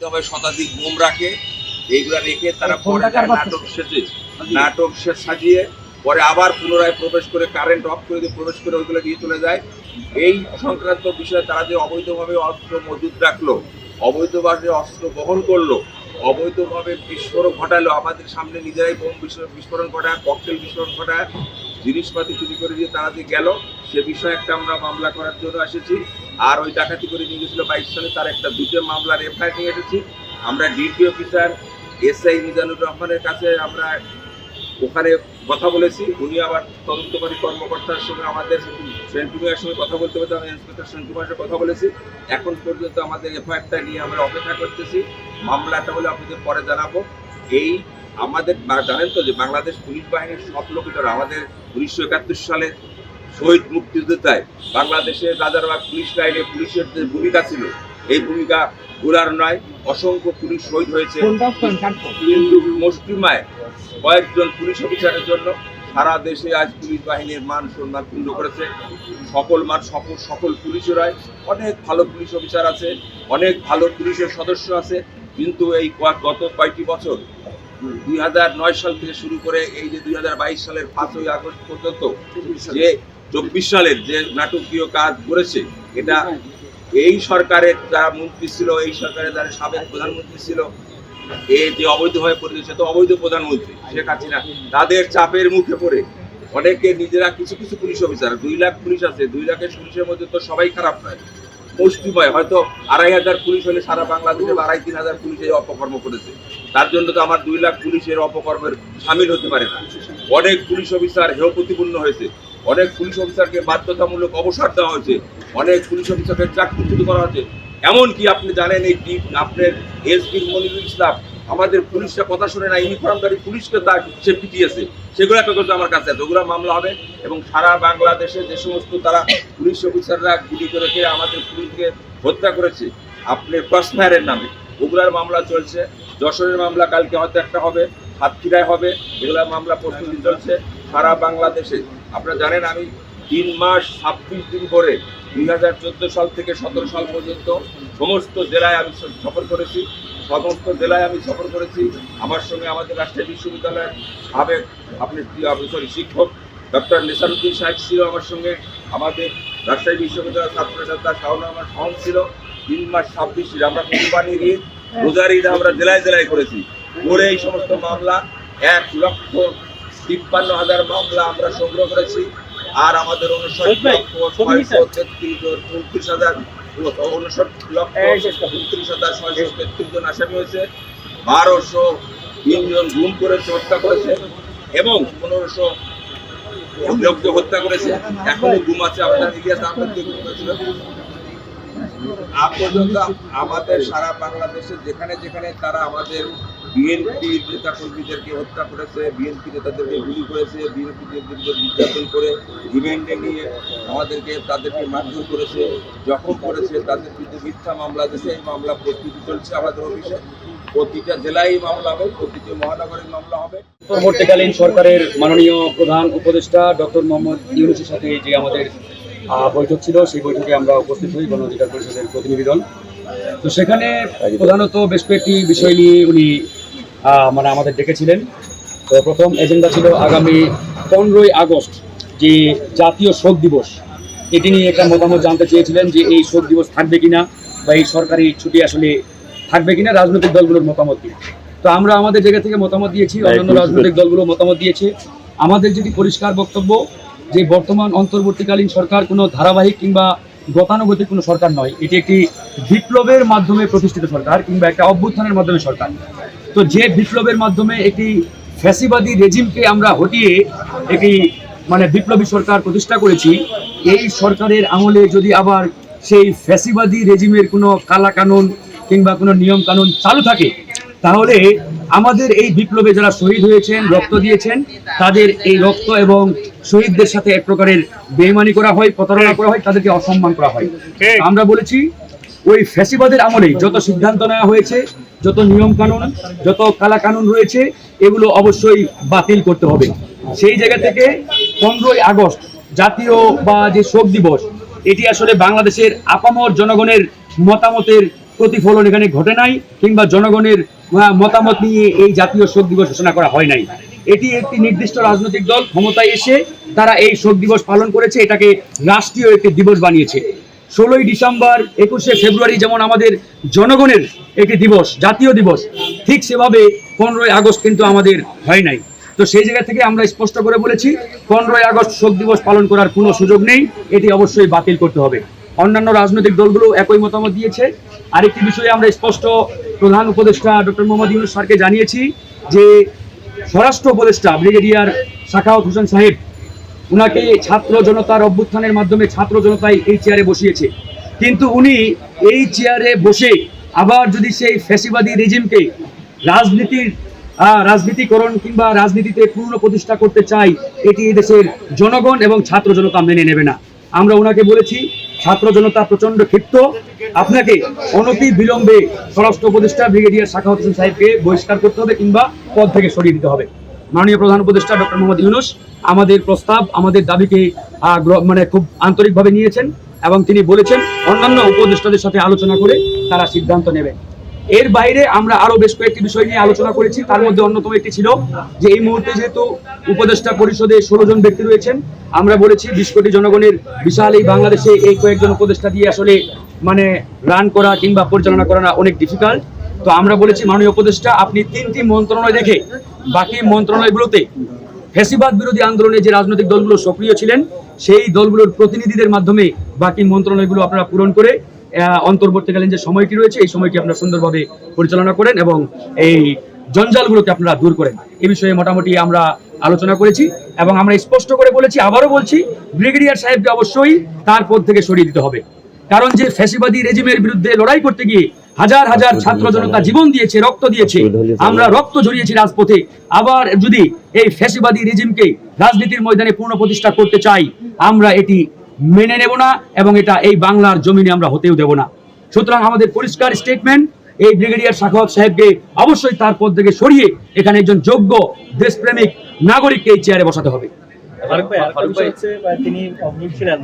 তবে শতাধিক বোম রাখে, এইগুলা রেখে তারা পরে নাটক সাজিয়ে পরে আবার পুনরায় প্রবেশ করে কারেন্ট অফ করে দিয়ে প্রবেশ করে ওইগুলো নিয়ে চলে যায়। এই সংক্রান্ত বিষয়ে তারা যে অবৈধভাবে অস্ত্র মজুদ রাখলো, অবৈধভাবে অস্ত্র বহন করলো, অবৈধভাবে বিস্ফোরণ ঘটালো, আমাদের সামনে নিজেরাই বোম বিস্ফোরণ ঘটায়, ককটেল বিস্ফোরণ ঘটায়, জিনিসপাতি চুরি করে দিয়ে তারা যে গেল, সে বিষয়ে একটা আমরা মামলা করার জন্য এসেছি। আর ওই ডাকাতি করে নিয়ে গেছিল 22 সালে, তার একটা দুটো মামলার এফআইআর নিয়ে এসেছি। আমরা ডিউটি অফিসার এসআই মিজানুর রহমানের কাছে আমরা ওখানে কথা বলেছি, উনি আবার তদন্তকারী কর্মকর্তার সঙ্গে আমাদের সেন্টুমিয়ার সঙ্গে কথা বলতে বলতে আমি ইন্সপেক্টর সেন্টুমিয়ার সঙ্গে কথা বলেছি। এখন পর্যন্ত আমাদের এফআইআরটা নিয়ে আমরা অপেক্ষা করতেছি। মামলাটা হলে আপনাদের পরে জানাবো। এই আমাদের জানেন তো যে বাংলাদেশ পুলিশ বাহিনীর সব লোকেরা আমাদের 1971 সালে শহীদ মুক্তিযোদ্ধায় বাংলাদেশের রাজারবাগ পুলিশ লাইনে পুলিশের যে ভূমিকা ছিল, এই ভূমিকা গোলার নয়। অসংখ্য পুলিশ শহীদ হয়েছে কিন্তু মুষ্টিমায় কয়েকজন পুলিশ অফিসারের জন্য সারা দেশে আজ পুলিশ বাহিনীর মান সম্মান ক্ষুণ্ণ করেছে। সকল পুলিশেরাই অনেক ভালো পুলিশ অফিসার আছে, অনেক ভালো পুলিশের সদস্য আছে, কিন্তু এই গত কয়েকটি বছর 2009 সাল থেকে শুরু করে এই যে 2022 সালের 5ই আগস্ট পর্যন্ত যে 24 সালের যে নাটকীয় কাজ করেছে, এটা এই সরকারের যারা মন্ত্রী ছিল, এই সরকারের যারা সাবেক প্রধানমন্ত্রী ছিল, এই যে অবৈধভাবে পরিচয় তো অবৈধ প্রধানমন্ত্রী শেখ হাসিনা, তাদের চাপের মুখে পড়ে অনেকে নিজেরা কিছু পুলিশ অফিসার, 2 লাখ পুলিশ আছে, 2 লাখের পুলিশের মধ্যে তো সবাই খারাপ নয়, মুষ্টিময় হয়তো 2500 পুলিশ হলে সারা বাংলাদেশে 2500-3000 পুলিশ এই অপকর্ম করেছে। তার জন্য তো আমার 2 লাখ পুলিশের অপকর্মের সামিল হতে পারে না। অনেক পুলিশ অফিসার হেয় প্রতিপন্ন হয়েছে, অনেক পুলিশ অফিসারকে বাধ্যতামূলক অবসর দেওয়া হয়েছে, অনেক পুলিশ অফিসারকে চাকরিচ্যুত করা হয়েছে। এমনকি আপনি জানেন এই আপনার এসপি মনিরুল ইসলাম আমাদের পুলিশরা কথা শুনে না, ইউনিফর্মধারী পুলিশকে তার সে পিটিয়েছে, সেগুলো কিন্তু আমার কাছে আছে, ওগুলো মামলা হবে। এবং সারা বাংলাদেশে যে সমস্ত তারা পুলিশ অফিসাররা গুলি করে আমাদের পুলিশকে হত্যা করেছে আপনার ক্রসফায়ারের নামে, ওগুলার মামলা চলছে। যশোরের মামলা কালকে হয়তো একটা হবে, সাতক্ষীরায় হবে, এগুলার মামলা প্রস্তুতি চলছে সারা বাংলাদেশে। আপনারা জানেন আমি 3 মাস 26 দিন ধরে 2014 সাল থেকে 17 সাল পর্যন্ত সমস্ত জেলায় আমি সফর করেছি, আমার সঙ্গে আমাদের রাজশাহী বিশ্ববিদ্যালয়ের সাবেক শিক্ষক ডক্টর নেসারুদ্দিন সাহেব ছিল আমার সঙ্গে, আমাদের রাজশাহী বিশ্ববিদ্যালয়ের ছাত্রনেতা শাহুন আহমদ শাহন ছিল। 3 মাস 26 দিন আমরা কোরবানির ঈদ, রোজার ঈদ আমরা জেলায় জেলায় করেছি, করে এই সমস্ত মামলা 1,53,000 মামলা আমরা সংগ্রহ করেছি। আর আমাদের 59,633 জন আসামি হয়েছে, 1203 জন গুম করেছে, হত্যা করেছে এবং 1500 লোককে হত্যা করেছে। এখনো গুম আছে, আপনার ইতিহাস আপনাদের পর্যন্ত আমাদের সারা বাংলাদেশে যেখানে যেখানে তারা আমাদের বিএনপি নেতা কর্মীদেরকে হত্যা করেছে, বিএনপি নেতাদেরকে গুলি করেছে, বিএনপি নেতাদেরকে নির্যাতন করে রিমান্ডে নিয়ে আমাদেরকে তাদেরকে মারধর করেছে, জখম করেছে, তাদের বিরুদ্ধে মিথ্যা মামলা দিয়েছে। এই মামলা প্রস্তুতি চলছে আমাদের অফিসে, প্রতিটা জেলায় মামলা হবে, প্রতিটি মহানগরের মামলা হবে। পরবর্তীকালীন সরকারের মাননীয় প্রধান উপদেষ্টা ডক্টর মোহাম্মদ ইউনূসের সাথে যে আমাদের বৈঠক ছিল, সেই বৈঠকে আমরা উপস্থিত হই, গণ অধিকার পরিষদের প্রতিনিধি দল। তো সেখানে প্রধানত বেশ কয়েকটি বিষয় নিয়ে উনি আমাদের ডেকেছিলেন। তো প্রথম এজেন্ডা ছিল আগামী 15ই আগস্ট যে জাতীয় শোক দিবস, এটি নিয়ে একটা মতামত জানতে চেয়েছিলেন যে এই শোক দিবস থাকবে কিনা বা এই সরকারি ছুটি আসলে থাকবে কিনা, রাজনৈতিক দলগুলোর মতামত কি। তো আমরা আমাদের জায়গা থেকে মতামত দিয়েছি, অন্যান্য রাজনৈতিক দলগুলো মতামত দিয়েছে। আমাদের যেটি পরিষ্কার বক্তব্য যে বর্তমান অন্তর্বর্তীকালীন সরকার কোনো ধারাবাহিক কিংবা গতানুগতিক কোনো সরকার নয়, এটি একটি বিপ্লবের মাধ্যমে প্রতিষ্ঠিত সরকার কিংবা একটা অভ্যুত্থানের মাধ্যমে সরকার। তো যে বিপ্লবের মাধ্যমে একটি ফ্যাসিবাদী রেজিমকে আমরা হটিয়ে একটি বিপ্লবী সরকার প্রতিষ্ঠা করেছি, এই সরকারের আমলে যদি আবার সেই ফ্যাসিবাদী রেজিমের কোনো কালা কানুন কিংবা কোনো নিয়ম কানুন চালু থাকে, তাহলে আমাদের এই বিপ্লবে যারা শহীদ হয়েছেন, রক্ত দিয়েছেন, তাদের এই রক্ত এবং শহীদদের সাথে এক প্রকারের বেইমানি করা হয়, প্রতারণা করা হয়, তাদেরকে অসম্মান করা হয়। আমরা বলেছি ওই ফ্যাসিবাদের আমলে যত সিদ্ধান্ত নেওয়া হয়েছে, যত নিয়ম কানুন, যত কালা কানুন রয়েছে, এগুলো অবশ্যই বাতিল করতে হবে। সেই জায়গা থেকে 15ই আগস্ট জাতীয় বা যে শোক দিবস, এটি আসলে বাংলাদেশের আপামর জনগণের মতামতের প্রতিফলন এখানে ঘটে নাই, কিংবা জনগণের মতামত নিয়ে এই জাতীয় শোক দিবস ঘোষণা করা হয় নাই। এটি একটি নির্দিষ্ট রাজনৈতিক দল ক্ষমতায় এসে তারা এই শোক দিবস পালন করেছে, এটাকে রাষ্ট্রীয় একটি দিবস বানিয়েছে। 16ই ডিসেম্বর 21শে ফেব্রুয়ারি যেমন আমাদের জনগণের একটি দিবস, জাতীয় দিবস, ঠিক সেভাবে 15ই আগস্ট কিন্তু আমাদের হয় নাই। তো সেই জায়গা থেকে আমরা স্পষ্ট করে বলেছি 15ই আগস্ট শোক দিবস পালন করার কোনো সুযোগ নেই, এটি অবশ্যই বাতিল করতে হবে। অন্যান্য রাজনৈতিক দলগুলো একই মতামত দিয়েছে। আরেকটি বিষয়ে আমরা স্পষ্ট প্রধান উপদেষ্টা ডক্টর মোহাম্মদ ইউনূস স্যারকে জানিয়েছি যে স্বরাষ্ট্র উপদেষ্টা ব্রিগেডিয়ার সাখাওয়াত হোসেন সাহেব, উনাকে ছাত্র জনতার অভ্যুত্থানের মাধ্যমে ছাত্র জনতাই এই চেয়ারে বসিয়েছে, কিন্তু উনি এই চেয়ারে বসে আবার যদি সেই ফ্যাসিবাদী রেজিমকে রাজনীতিকরণ কিংবা রাজনীতিতে পূর্ণ প্রতিষ্ঠা করতে চাই, এটি এই দেশের জনগণ এবং ছাত্র জনতা মেনে নেবে না। আমরা ওনাকে বলেছি ছাত্র জনতা প্রচন্ড ক্ষিপ্ত, আপনাকে অনতি বিলম্বে স্বরাষ্ট্র উপদেষ্টা ব্রিগেডিয়ার সাখাওয়াত হোসেন সাহেবকে বহিষ্কার করতে হবে কিংবা পদ থেকে সরিয়ে দিতে হবে। মাননীয় প্রধান উপদেষ্টা ডক্টর মোহাম্মদ ইউনূস আমাদের প্রস্তাব, আমাদের দাবিকে খুব আন্তরিকভাবে নিয়েছেন এবং তিনি বলেছেন অন্যান্য উপদেষ্টাদের সাথে আলোচনা করে তারা সিদ্ধান্ত নেবেন। এর বাইরে আমরা আরো বেশ কয়েকটি বিষয় নিয়ে আলোচনা করেছি, তার মধ্যে অন্যতম একটি ছিল যে এই মুহূর্তে যেহেতু উপদেষ্টা পরিষদে 16 জন ব্যক্তি রয়েছেন, আমরা বলেছি 20 কোটি জনগণের বিশাল এই বাংলাদেশে এই কয়েকজন উপদেষ্টা দিয়ে আসলে রান করা কিংবা পরিচালনা করা অনেক ডিফিকাল্ট। তো আমরা বলেছি মাননীয় উপদেষ্টা আপনি 3টি মন্ত্রণালয় রেখে বাকি মন্ত্রণালয়গুলোতে ফ্যাসিবাদ বিরোধী আন্দোলনে যে রাজনৈতিক দলগুলো সক্রিয় ছিলেন সেই দলগুলোর প্রতিনিধিদের মাধ্যমে বাকি মন্ত্রণালয়গুলো আপনারা পূরণ করে অন্তর্বর্তীকালীন যে সময়টি রয়েছে এই সময়টি আপনারা সুন্দরভাবে পরিচালনা করেন এবং এই জঞ্জালগুলোকে আপনারা দূর করেন। এই বিষয়ে মোটামুটি আমরা আলোচনা করেছি এবং আমরা স্পষ্ট করে বলেছি, আবারও বলছি, ব্রিগেডিয়ার সাহেবকে অবশ্যই তার পদ থেকে সরিয়ে দিতে হবে। কারণ যে ফ্যাসিবাদী রেজিমের বিরুদ্ধে লড়াই করতে গিয়ে হাজার হাজার ছাত্র জনতা জীবন দিয়েছে, রক্ত দিয়েছে, আমরা রক্ত ঝরিয়েছি রাজপথে, আবার যদি এই ফ্যাসিবাদী রেজিমকে রাজনীতির ময়দানে পূর্ণ প্রতিষ্ঠা করতে চাই, আমরা এটি মেনে নেব না এবং এটা এই বাংলার জমিনে আমরা হতেও দেব না। সুতরাং আমাদের পরিষ্কার স্টেটমেন্ট, এই ব্রিগেডিয়ার সাখাওয়াত সাহেবকে অবশ্যই তার পদ থেকে সরিয়ে এখানে একজন যোগ্য দেশপ্রেমিক নাগরিককে এই চেয়ারে বসাতে হবে। ফারুক ভাই, আরেকটা বিষয় হচ্ছে তিনি অগ্নি ছিলেন